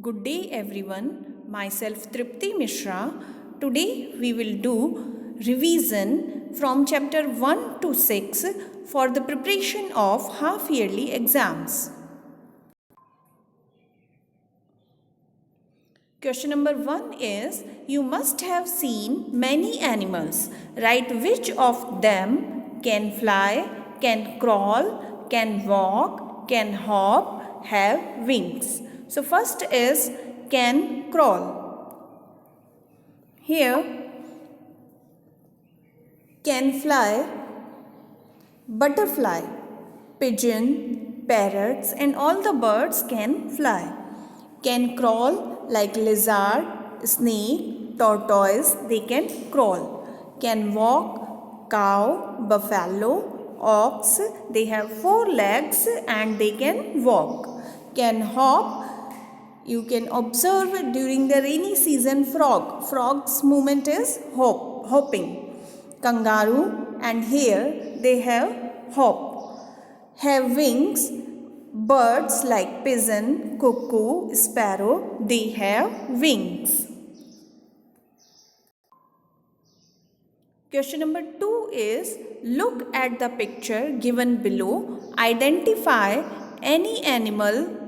Good day everyone, myself Tripti Mishra. Today we will do revision from chapter 1 to 6 for the preparation of half yearly exams. Question number 1 is, you must have seen many animals. Write which of them can fly, can crawl, can walk, can hop, have wings. So first is can crawl. Here can fly, butterfly, pigeon, parrots and all the birds can fly. Can crawl like lizard, snake, tortoise, they can crawl. Can walk, cow, buffalo, ox, they have 4 legs and they can walk. Can hop, you can observe during the rainy season frog. Frog's movement is hopping. Kangaroo and hare, they have hop. Have wings, birds like pigeon, cuckoo, sparrow, they have wings. Question number 2 is, look at the picture given below. Identify any animal,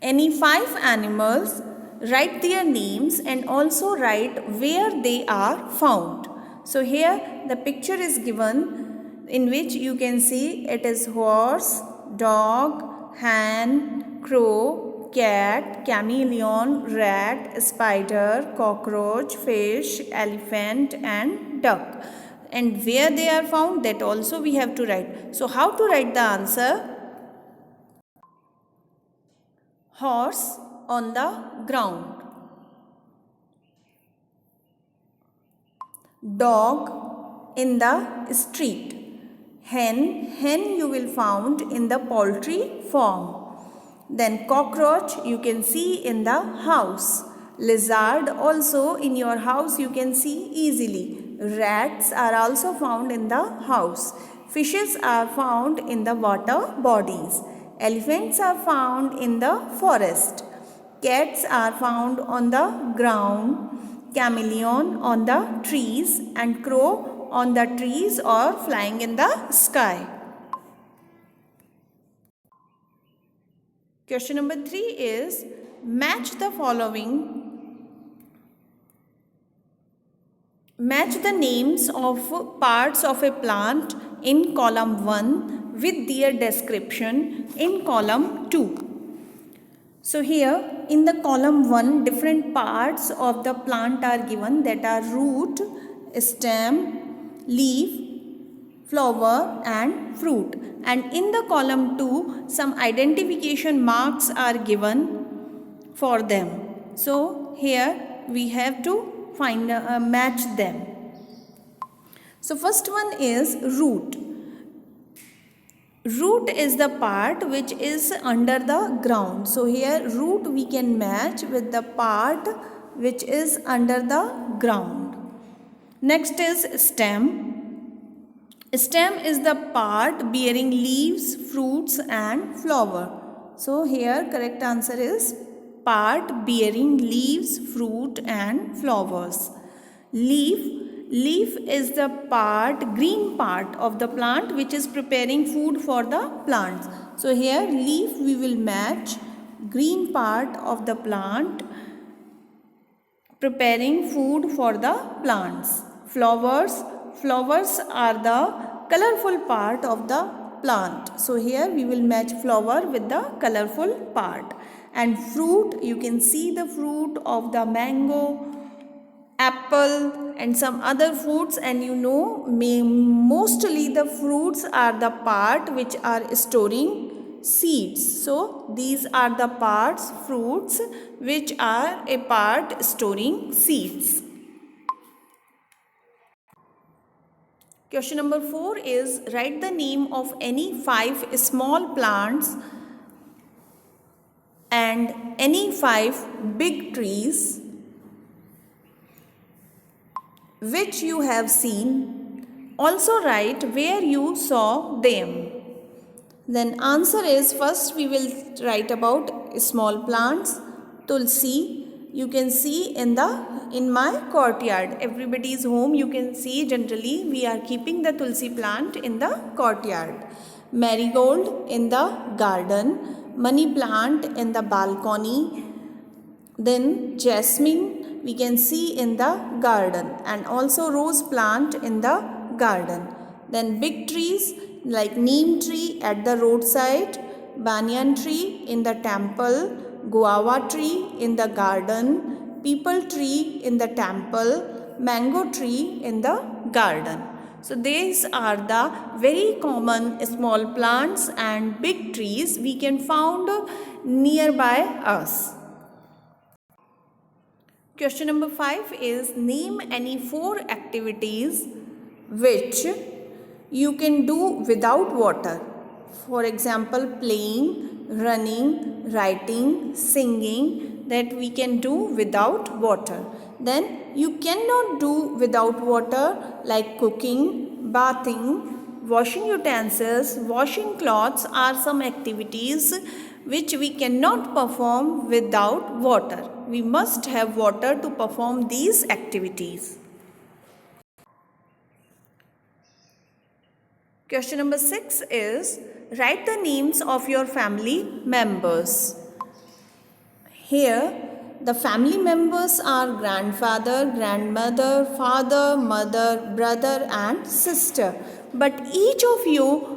any 5 animals, write their names and also write where they are found. So here the picture is given in which you can see it is horse, dog, hen, crow, cat, chameleon, rat, spider, cockroach, fish, elephant and duck. And where they are found, that also we have to write. So how to write the answer? Horse on the ground, dog in the street, hen you will found in the poultry farm, then cockroach you can see in the house, lizard also in your house you can see easily, rats are also found in the house, fishes are found in the water bodies, elephants are found in the forest, cats are found on the ground, chameleon on the trees and crow on the trees or flying in the sky. Question number 3 is, match the following. Match the names of parts of a plant in column 1 with their description in column 2. So here in the column 1 different parts of the plant are given, that are root, stem, leaf, flower and fruit, and in the column 2 some identification marks are given for them. So here we have to find match them. So first one is root. Root is the part which is under the ground. So here root we can match with the part which is under the ground. Next is stem. Stem is the part bearing leaves, fruits and flower. So here correct answer is part bearing leaves, fruit and flowers. Leaf is the part, green part of the plant which is preparing food for the plants. So here leaf we will match green part of the plant preparing food for the plants. Flowers are the colorful part of the plant. So here we will match flower with the colorful part. And fruit, you can see the fruit of the mango, apple and some other fruits, and you know mostly the fruits are the part which are storing seeds. So these are the parts, fruits which are a part storing seeds. Question number 4 is, write the name of any 5 small plants and any 5 big trees which you have seen. Also write where you saw them. Then answer is, first we will write about small plants. Tulsi, you can see in my courtyard. Everybody's home, you can see generally we are keeping the tulsi plant in the courtyard. Marigold in the garden. Money plant in the balcony. Then jasmine we can see in the garden, and also rose plant in the garden. Then big trees like neem tree at the roadside, banyan tree in the temple, guava tree in the garden, peepal tree in the temple, mango tree in the garden. So these are the very common small plants and big trees we can found nearby us. Question number 5 is, name any 4 activities which you can do without water. For example, playing, running, writing, singing, that we can do without water. Then you cannot do without water, like cooking, bathing, washing utensils, washing clothes are some activities which we cannot perform without water. We must have water to perform these activities. Question number 6 is, write the names of your family members. Here, the family members are grandfather, grandmother, father, mother, brother and sister. But each of you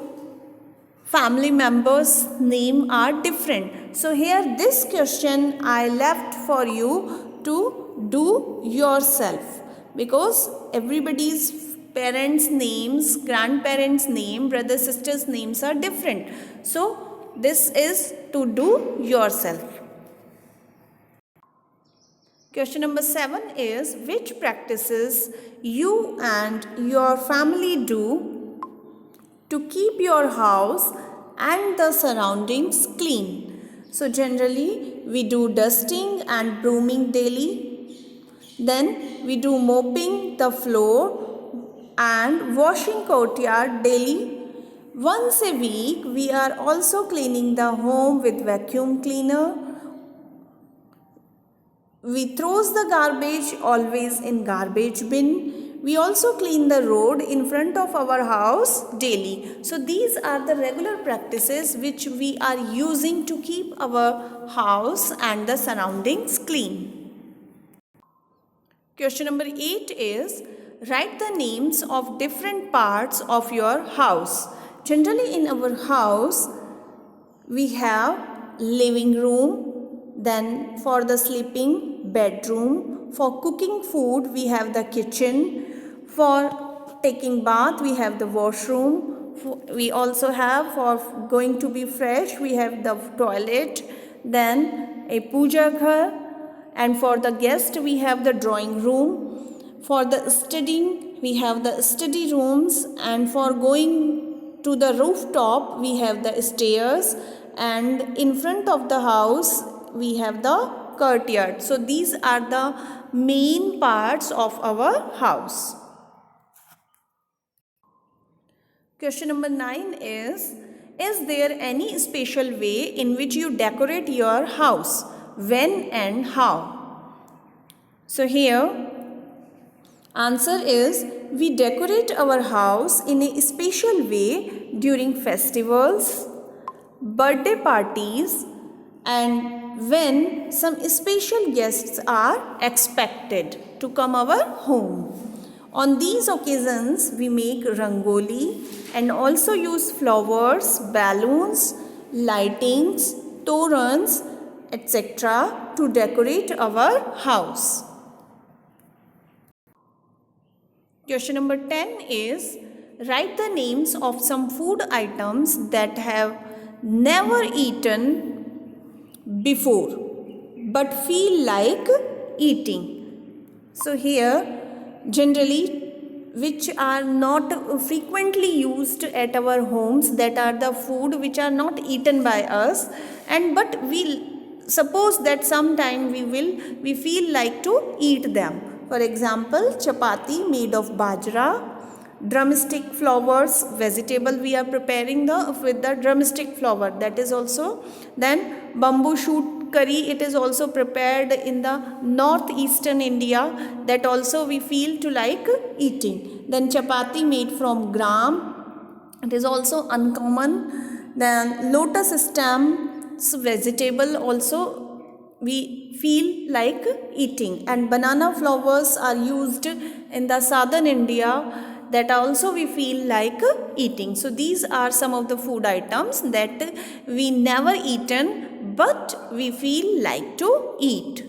family members' name are different. So here this question I left for you to do yourself, because everybody's parents' names, grandparents' name, brother, sisters' names are different. So this is to do yourself. Question number 7 is, which practices you and your family do to keep your house and the surroundings clean? So generally we do dusting and brooming daily. Then we do mopping the floor and washing courtyard daily. Once a week we are also cleaning the home with vacuum cleaner. We throws the garbage always in garbage bin. We also clean the road in front of our house daily. So these are the regular practices which we are using to keep our house and the surroundings clean. Question number 8 is, write the names of different parts of your house. Generally in our house we have living room, then for the sleeping, bedroom. For cooking food we have the kitchen. For taking bath we have the washroom. We also have, for going to be fresh, we have the toilet, then a puja ghar, and for the guest we have the drawing room. For the studying we have the study rooms, and for going to the rooftop we have the stairs, and in front of the house we have the courtyard. So these are the main parts of our house. Question number 9 is there any special way in which you decorate your house? When and how? So here answer is, we decorate our house in a special way during festivals, birthday parties, and when some special guests are expected to come our home. On these occasions we make rangoli and also use flowers, balloons, lightings, torans, etc. to decorate our house. Question number 10 is, write the names of some food items that have never eaten before but feel like eating. So here generally which are not frequently used at our homes, that are the food which are not eaten by us, and but we suppose that sometime we feel like to eat them. For example, chapati made of bajra, Drumstick flowers, vegetable we are preparing with the drumstick flower, that is also. Then bamboo shoot curry, it is also prepared in the northeastern India, that also we feel to like eating. Then chapati made from gram, it is also uncommon. Then lotus stems vegetable also we feel like eating, and banana flowers are used in the southern India, that also we feel like eating. So these are some of the food items that we never eaten but we feel like to eat.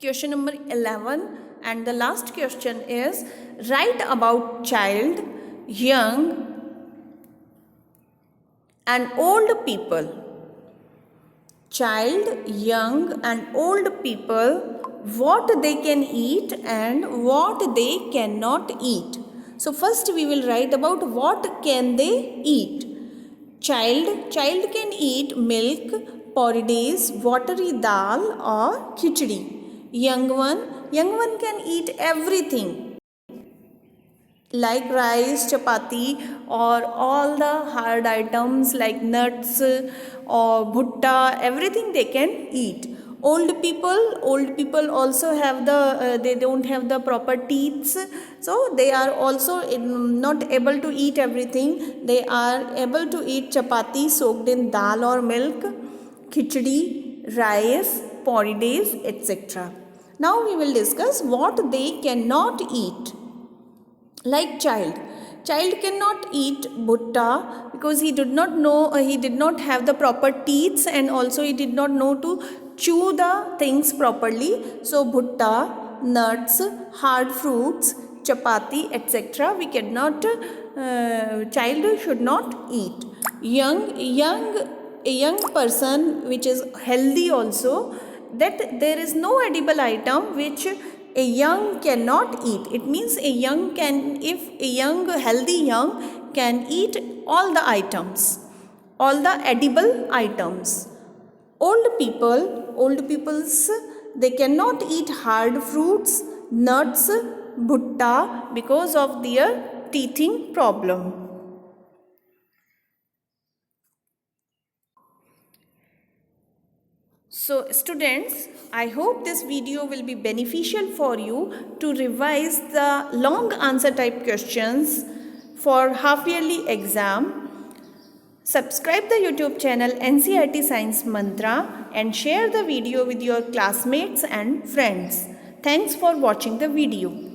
Question number 11 and the last question is, write about child, young and old people. Child, young and old people, what they can eat and what they cannot eat. So first we will write about what can they eat. Child can eat milk, porridge, watery dal or khichdi. Young one can eat everything like rice, chapati or all the hard items like nuts or bhutta, everything they can eat. Old people also have they don't have the proper teeth, so they are also not able to eat everything. They are able to eat chapati soaked in dal or milk, khichdi, rice, porridge, etc. Now we will discuss what they cannot eat. Like child cannot eat bhutta because he did not know, he did not have the proper teeth, and also he did not know to chew the things properly. So bhutta, nuts, hard fruits, chapati, etc. we cannot, child should not eat. A young person which is healthy also, that there is no edible item which a young cannot eat. It means a young can, if a young healthy young can eat all the items, all the edible items. Old peoples, they cannot eat hard fruits, nuts, bhutta because of their teething problem. So students, I hope this video will be beneficial for you to revise the long answer type questions for half yearly exam. Subscribe the YouTube channel NCERT Science Mantra and share the video with your classmates and friends. Thanks for watching the video.